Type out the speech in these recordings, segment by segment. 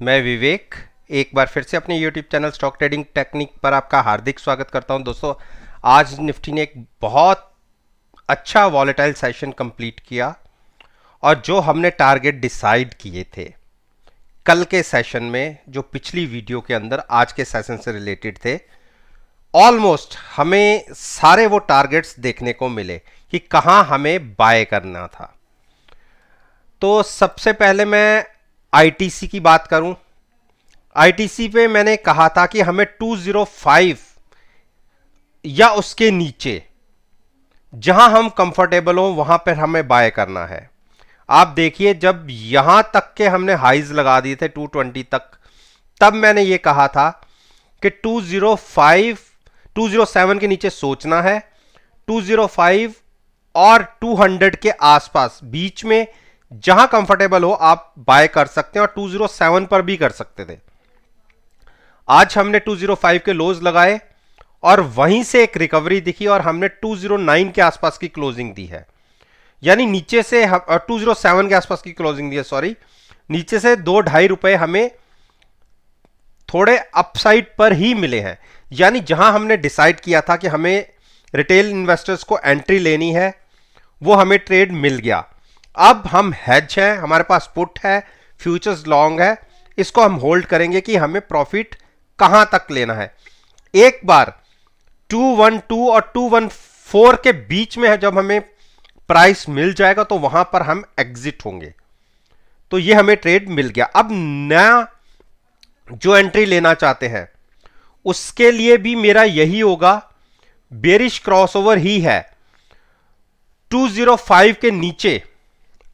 मैं विवेक एक बार फिर से अपने YouTube channel stock trading technique पर आपका हार्दिक स्वागत करता हूं। दोस्तों, आज निफ्टी ने एक बहुत अच्छा वॉलेटाइल सेशन कंप्लीट किया और जो हमने टारगेट डिसाइड किए थे कल के सेशन में, जो पिछली वीडियो के अंदर आज के सेशन से रिलेटेड थे, ऑलमोस्ट हमें सारे वो टारगेट्स देखने को मिले कि कहां हमें बाय करना था। तो सबसे पहले मैं आईटीसी की बात करूं। आईटीसी पे मैंने कहा था कि हमें 205 या उसके नीचे जहां हम कंफर्टेबल हो वहां पर हमें बाय करना है। आप देखिए, जब यहां तक के हमने हाइज लगा दिए थे 220 तक, तब मैंने ये कहा था कि 205 207 के नीचे सोचना है। 205 और 200 के आसपास बीच में जहां कंफर्टेबल हो आप बाय कर सकते हैं, और 207 पर भी कर सकते थे। आज हमने 205 के लोज लगाए और वहीं से एक रिकवरी दिखी और हमने 209 के आसपास की क्लोजिंग दी है। यानी नीचे से 207 के आसपास की क्लोजिंग दी है, सॉरी, नीचे से 2-2.5 रुपए हमें थोड़े अपसाइड पर ही मिले हैं। यानी जहां हमने डिसाइड किया था कि हमें रिटेल इन्वेस्टर्स को एंट्री लेनी है, वो हमें ट्रेड मिल गया। अब हम हेज हैं, हमारे पास पुट है, फ्यूचर्स लॉन्ग है, इसको हम होल्ड करेंगे कि हमें प्रॉफिट कहां तक लेना है। एक बार 212 और 214 के बीच में है, जब हमें प्राइस मिल जाएगा तो वहां पर हम एग्जिट होंगे। तो ये हमें ट्रेड मिल गया। अब नया जो एंट्री लेना चाहते हैं उसके लिए भी मेरा यही होगा, बेरिश क्रॉसओवर ही है। 205 के नीचे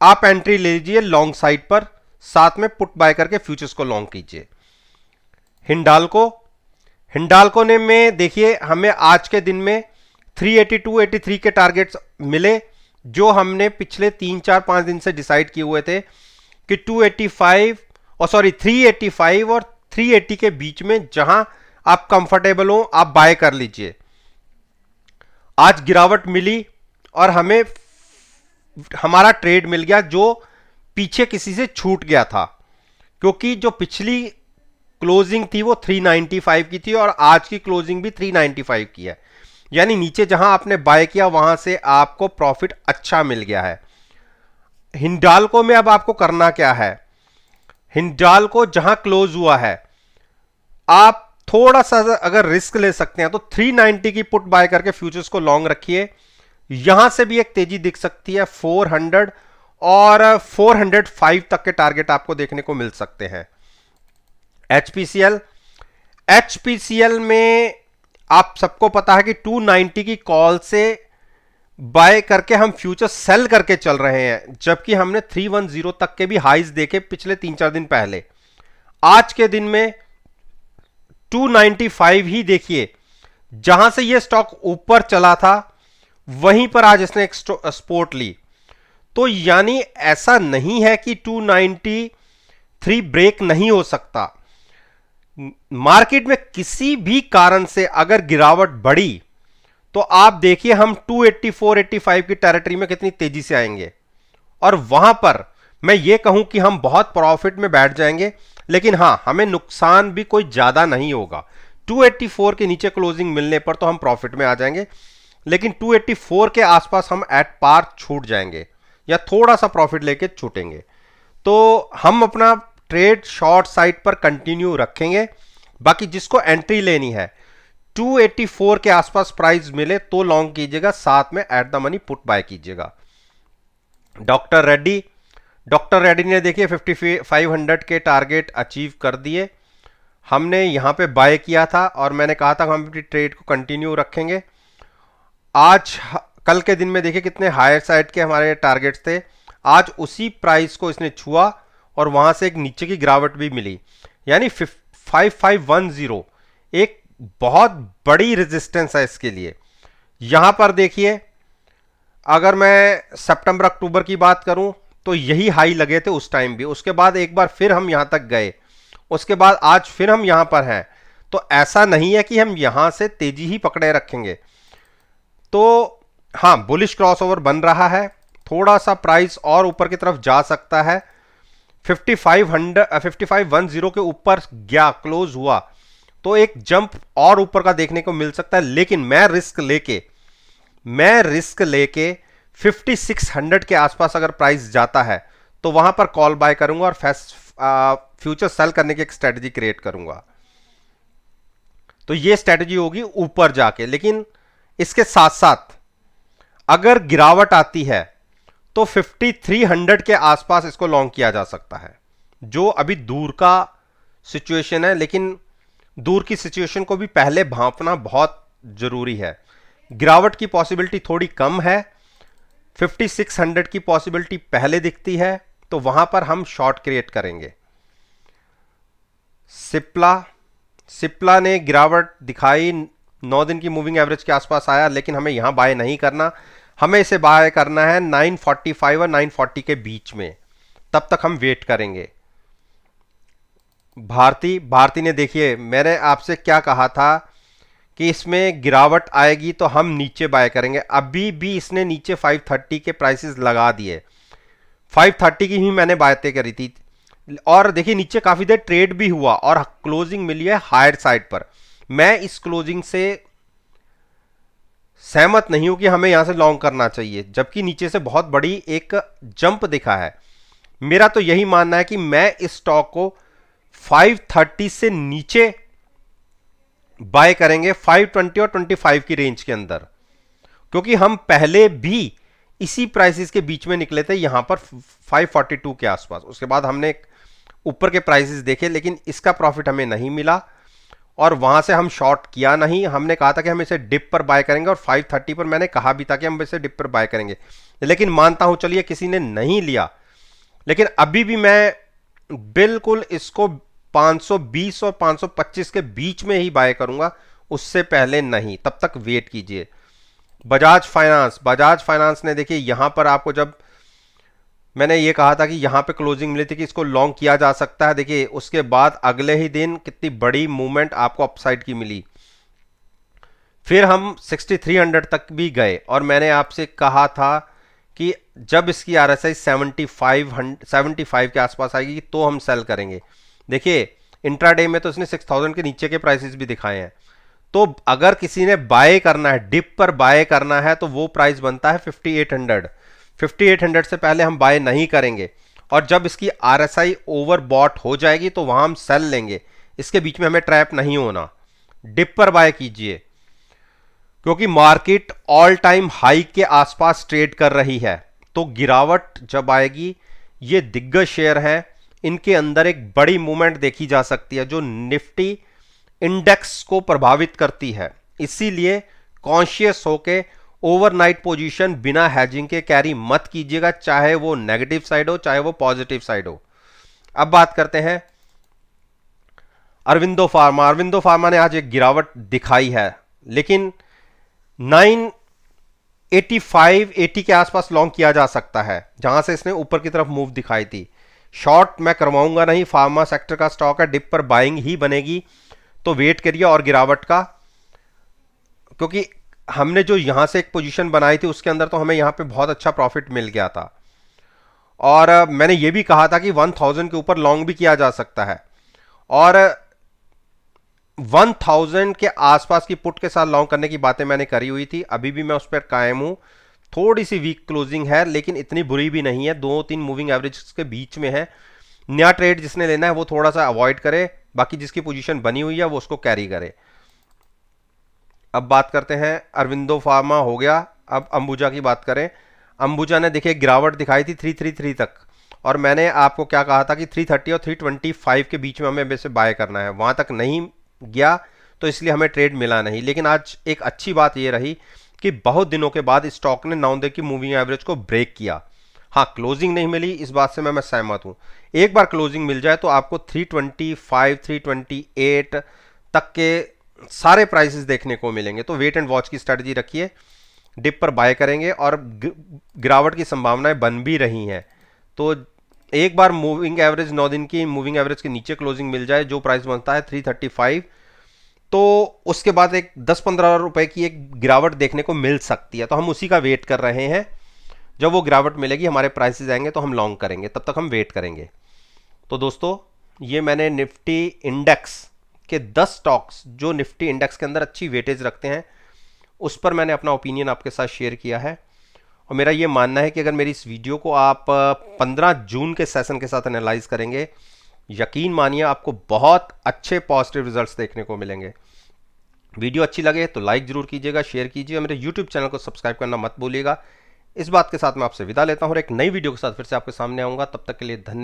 आप एंट्री ले लीजिए लॉन्ग साइड पर, साथ में पुट बाय करके फ्यूचर्स को लॉन्ग कीजिए। हिंडाल्को ने में देखिए, हमें आज के दिन में 382 83 के टारगेट्स मिले, जो हमने पिछले 3-4-5 दिन से डिसाइड किए हुए थे कि 285 और 385 और 380 के बीच में जहां आप कंफर्टेबल हो आप बाय कर लीजिए। आज गिरावट मिली और हमें हमारा ट्रेड मिल गया, जो पीछे किसी से छूट गया था, क्योंकि जो पिछली क्लोजिंग थी वो 395 की थी और आज की क्लोजिंग भी 395 की है। यानी नीचे जहां आपने बाय किया वहां से आपको प्रॉफिट अच्छा मिल गया है। हिंडाल्को में अब आपको करना क्या है, हिंडाल्को जहां क्लोज हुआ है आप थोड़ा सा अगर रिस्क ले सकते हैं तो 390 की पुट बाय करके फ्यूचर्स को लॉन्ग रखिए। यहां से भी एक तेजी दिख सकती है, 400 और 405 तक के टारगेट आपको देखने को मिल सकते हैं। एचपीसीएल में आप सबको पता है कि 290 की कॉल से बाय करके हम फ्यूचर सेल करके चल रहे हैं, जबकि हमने 310 तक के भी हाइज देखे पिछले 3-4 दिन पहले। आज के दिन में 295 ही देखिए, जहां से यह स्टॉक ऊपर चला था वहीं पर आज इसने एक सपोर्ट ली। तो यानी ऐसा नहीं है कि 293 ब्रेक नहीं हो सकता। मार्केट में किसी भी कारण से अगर गिरावट बढ़ी तो आप देखिए हम 284-85 की टेरिटरी में कितनी तेजी से आएंगे, और वहां पर मैं ये कहूं कि हम बहुत प्रॉफिट में बैठ जाएंगे, लेकिन हां हमें नुकसान भी कोई ज्यादा नहीं होगा। 284 के नीचे क्लोजिंग मिलने पर तो हम प्रॉफिट में आ जाएंगे, लेकिन 284 के आसपास हम एट पार छूट जाएंगे या थोड़ा सा प्रॉफिट लेके छूटेंगे। तो हम अपना ट्रेड शॉर्ट साइड पर कंटिन्यू रखेंगे। बाकी जिसको एंट्री लेनी है 284 के आसपास प्राइस मिले तो लॉन्ग कीजिएगा, साथ में at the money put buy कीजिएगा। डॉक्टर रेड्डी ने देखिए 5500 के टारगेट अचीव कर दिए। हमने यहां पे बाय किया था और मैंने कहा था हम अपनी ट्रेड को कंटिन्यू रखेंगे। आज कल के दिन में देखिए कितने हायर साइड के हमारे टारगेट्स थे, आज उसी प्राइस को इसने छुआ और वहां से एक नीचे की गिरावट भी मिली। यानी 5510 एक बहुत बड़ी रेजिस्टेंस है इसके लिए। यहां पर देखिए, अगर मैं सितंबर अक्टूबर की बात करूं तो यही हाई लगे थे उस टाइम भी, उसके बाद एक बार फिर हम यहां तक गए, उसके बाद आज फिर हम यहां पर हैं। तो ऐसा नहीं है कि हम यहां से तेजी ही पकड़े रखेंगे। तो हां, बुलिश क्रॉसओवर बन रहा है, थोड़ा सा प्राइस और ऊपर की तरफ जा सकता है। 5500 5510 के ऊपर गया, क्लोज हुआ, तो एक जंप और ऊपर का देखने को मिल सकता है। लेकिन मैं रिस्क लेके 5600 के आसपास अगर प्राइस जाता है तो वहां पर कॉल बाय करूंगा और फ्यूचर सेल करने की एक स्ट्रेटजी क्रिएट करूंगा। तो ये स्ट्रेटजी होगी ऊपर जाके। लेकिन इसके साथ साथ अगर गिरावट आती है तो 5300 के आसपास इसको लॉन्ग किया जा सकता है, जो अभी दूर का सिचुएशन है। लेकिन दूर की सिचुएशन को भी पहले भांपना बहुत जरूरी है। गिरावट की पॉसिबिलिटी थोड़ी कम है, 5600 की पॉसिबिलिटी पहले दिखती है, तो वहां पर हम शॉर्ट क्रिएट करेंगे। सिप्ला ने गिरावट दिखाई, 9 दिन की मूविंग एवरेज के आसपास आया, लेकिन हमें यहां बाय नहीं करना, हमें इसे बाय करना है 945 और 940 के बीच में। तब तक हम वेट करेंगे। भारती ने, देखिए मैंने आपसे क्या कहा था कि इसमें गिरावट आएगी तो हम नीचे बाय करेंगे। अभी भी इसने नीचे 530 के प्राइसेस लगा दिए, 530 की ही मैंने बातें करी थी। और देखिए नीचे काफी देर ट्रेड भी हुआ और क्लोजिंग मिली है हायर साइड पर। मैं इस क्लोजिंग से सहमत नहीं हूं कि हमें यहां से लॉन्ग करना चाहिए, जबकि नीचे से बहुत बड़ी एक जंप दिखा है। मेरा तो यही मानना है कि मैं इस स्टॉक को 530 से नीचे बाय करेंगे, 520 और 25 की रेंज के अंदर, क्योंकि हम पहले भी इसी प्राइसेस के बीच में निकले थे, यहां पर 542 के आसपास। उसके बाद हमने ऊपर के प्राइसेस देखे, लेकिन इसका प्रॉफिट हमें नहीं मिला और वहां से हम शॉर्ट किया नहीं। हमने कहा था कि हम इसे डिप पर बाय करेंगे और 530 पर मैंने कहा भी था कि हम इसे डिप पर बाय करेंगे, लेकिन मानता हूं चलिए किसी ने नहीं लिया। लेकिन अभी भी मैं बिल्कुल इसको 520 और 525 के बीच में ही बाय करूंगा, उससे पहले नहीं। तब तक वेट कीजिए। बजाज फाइनेंस ने, देखिए यहां पर आपको जब मैंने ये कहा था कि यहां पे क्लोजिंग मिली थी कि इसको लॉन्ग किया जा सकता है, देखिए उसके बाद अगले ही दिन कितनी बड़ी मूवमेंट आपको अपसाइड की मिली। फिर हम 6300 तक भी गए और मैंने आपसे कहा था कि जब इसकी आरएसआई 75 के आसपास आएगी तो हम सेल करेंगे। देखिए इंट्राडे में तो इसने 6000 के नीचे के प्राइसेस भी दिखाए हैं। तो अगर किसी ने बाय करना है, डिप पर बाय करना है, तो वो प्राइस बनता है 5800 से पहले हम बाय नहीं करेंगे। और जब इसकी आरएसआई ओवरबॉट हो जाएगी तो वहां हम सेल लेंगे। इसके बीच में हमें ट्रैप नहीं होना। डिप पर बाय कीजिए, क्योंकि मार्केट ऑल टाइम हाई के आसपास ट्रेड कर रही है। तो गिरावट जब आएगी, ये दिग्गज शेयर हैं, इनके अंदर एक बड़ी मूवमेंट देखी जा सकती है जो निफ्टी इंडेक्स को प्रभावित करती है। इसीलिए कॉन्शियस होके ओवरनाइट पोजीशन बिना हैजिंग के कैरी मत कीजिएगा, चाहे वो नेगेटिव साइड हो चाहे वो पॉजिटिव साइड हो। अब बात करते हैं अरविंदो फार्मा ने आज एक गिरावट दिखाई है, लेकिन 985-80 के आसपास लॉन्ग किया जा सकता है, जहां से इसने ऊपर की तरफ मूव दिखाई थी। शॉर्ट मैं करवाऊंगा नहीं, फार्मा सेक्टर का स्टॉक है, डिप पर बाइंग ही बनेगी, तो वेट करिए। और गिरावट का, क्योंकि हमने जो यहां से एक पोजीशन बनाई थी उसके अंदर तो हमें यहां पे बहुत अच्छा प्रॉफिट मिल गया था। और मैंने ये भी कहा था कि 1000 के ऊपर लॉन्ग भी किया जा सकता है, और 1000 के आसपास की पुट के साथ लॉन्ग करने की बातें मैंने करी हुई थी। अभी भी मैं उस पर कायम हूं। थोड़ी सी वीक क्लोजिंग है, लेकिन इतनी बुरी भी नहीं है, 2-3 मूविंग एवरेज के बीच में है। नया ट्रेड जिसने लेना है वो थोड़ा सा अवॉइड करे, बाकी जिसकी पोजीशन बनी हुई है वो उसको कैरी करे। अब बात करते हैं, अरविंदो फार्मा हो गया। अब अंबुजा की बात करें। अंबुजा ने देखिए गिरावट दिखाई थी 333 तक, और मैंने आपको क्या कहा था कि 330 और 325 के बीच में हमें इसे बाय करना है। वहां तक नहीं गया तो इसलिए हमें ट्रेड मिला नहीं। लेकिन आज एक अच्छी बात यह रही कि बहुत दिनों के बाद स्टॉक ने 9 दिन की मूविंग एवरेज को ब्रेक किया। हाँ, क्लोजिंग नहीं मिली, इस बात से मैं सहमत हूं। एक बार क्लोजिंग मिल जाए तो आपको 325 328 तक के सारे प्राइसेस देखने को मिलेंगे। तो वेट एंड वॉच की स्ट्रेटजी रखिए, डिप पर बाय करेंगे, और गिरावट की संभावनाएं बन भी रही हैं। तो एक बार मूविंग एवरेज 9 दिन की मूविंग एवरेज के नीचे क्लोजिंग मिल जाए, जो प्राइस बनता है 335, तो उसके बाद एक 10-15 रुपए की एक गिरावट देखने को मिल सकती है। तो हम उसी का वेट कर रहे हैं। जब वो गिरावट मिलेगी, हमारे प्राइसेस आएंगे तो हम लॉन्ग करेंगे, तब तक हम वेट करेंगे। तो दोस्तों, ये मैंने निफ्टी इंडेक्स के 10 स्टॉक्स जो निफ्टी इंडेक्स के अंदर अच्छी वेटेज रखते हैं, उस पर मैंने अपना ओपिनियन आपके साथ शेयर किया है। और मेरा ये मानना है कि अगर मेरी इस वीडियो को आप 15 जून के सेशन के साथ एनालाइज करेंगे, यकीन मानिए आपको बहुत अच्छे पॉजिटिव रिजल्ट्स देखने को मिलेंगे। वीडियो अच्छी लगे तो लाइक जरूर कीजिएगा, शेयर कीजिए, मेरे यूट्यूब चैनल को सब्सक्राइब करना मत भूलिएगा। इस बात के साथ मैं आपसे विदा लेता हूँ और एक नई वीडियो के साथ फिर से आपके सामने आऊँगा। तब तक के लिए धन्यवाद।